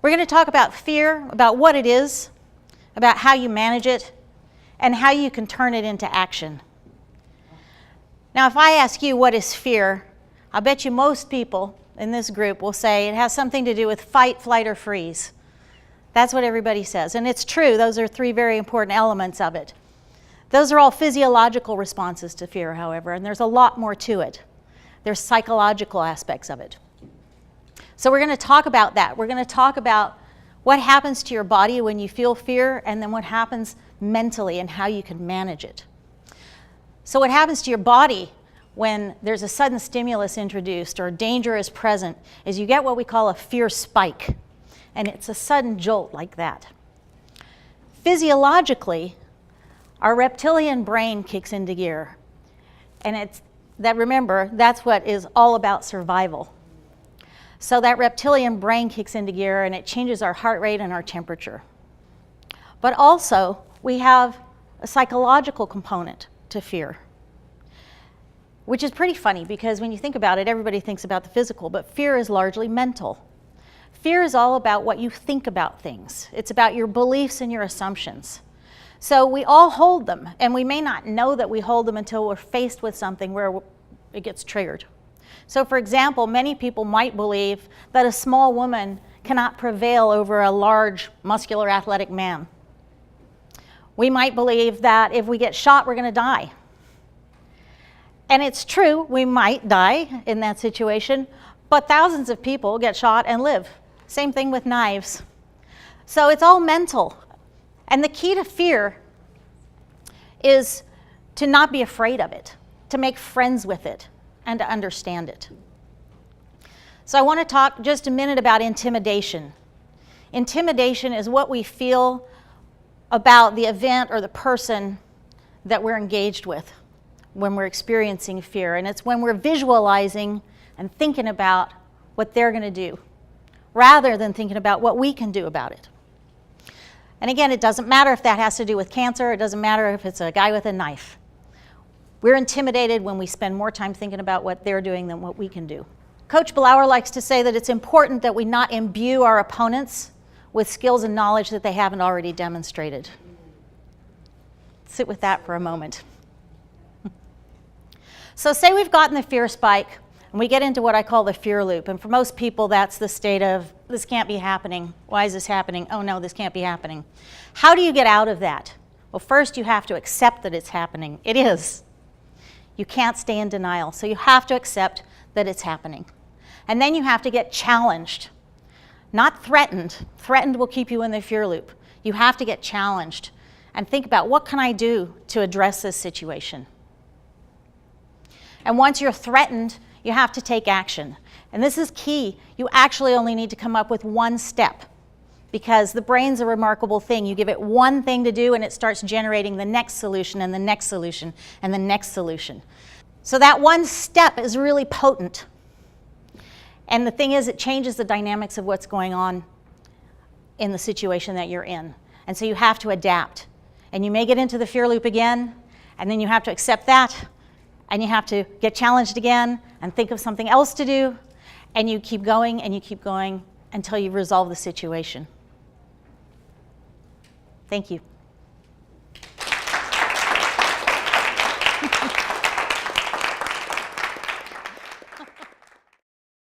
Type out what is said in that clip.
We're going to talk about fear, about what it is, about how you manage it, and how you can turn it into action. Now, if I ask you what is fear, I bet you most people in this group will say it has something to do with fight, flight, or freeze. That's what everybody says. And it's true. Those are three very important elements of it. Those are all physiological responses to fear, however, and there's a lot more to it. There's psychological aspects of it. So we're going to talk about that. We're going to talk about what happens to your body when you feel fear, and then what happens mentally and how you can manage it. So what happens to your body when there's a sudden stimulus introduced or danger is present is you get what we call a fear spike, and it's a sudden jolt like that. Physiologically, our reptilian brain kicks into gear, and remember, that's what is all about survival. So that reptilian brain kicks into gear and it changes our heart rate and our temperature. But also, we have a psychological component to fear, which is pretty funny because when you think about it, everybody thinks about the physical, but fear is largely mental. Fear is all about what you think about things. It's about your beliefs and your assumptions. So we all hold them, and we may not know that we hold them until we're faced with something where it gets triggered. So for example, many people might believe that a small woman cannot prevail over a large, muscular, athletic man. We might believe that if we get shot, we're going to die. And it's true, we might die in that situation, but thousands of people get shot and live. Same thing with knives. So it's all mental. And the key to fear is to not be afraid of it, to make friends with it, and to understand it. So I want to talk just a minute about intimidation. Intimidation is what we feel about the event or the person that we're engaged with when we're experiencing fear. And it's when we're visualizing and thinking about what they're going to do, rather than thinking about what we can do about it. And again, it doesn't matter if that has to do with cancer. It doesn't matter if it's a guy with a knife. We're intimidated when we spend more time thinking about what they're doing than what we can do. Coach Blauer likes to say that it's important that we not imbue our opponents with skills and knowledge that they haven't already demonstrated. Sit with that for a moment. So say we've gotten the fear spike, and we get into what I call the fear loop. And for most people, that's the state of, this can't be happening. Why is this happening? Oh no, this can't be happening. How do you get out of that? Well, first you have to accept that it's happening. It is. You can't stay in denial. So you have to accept that it's happening. And then you have to get challenged. Not threatened. Threatened will keep you in the fear loop. You have to get challenged and think about, what can I do to address this situation? And once you're threatened, you have to take action. And this is key. You actually only need to come up with one step, because the brain's a remarkable thing. You give it one thing to do and it starts generating the next solution and the next solution and the next solution. So that one step is really potent. And the thing is, it changes the dynamics of what's going on in the situation that you're in. And so you have to adapt. And you may get into the fear loop again, and then you have to accept that, and you have to get challenged again and think of something else to do, and you keep going and you keep going until you resolve the situation. Thank you.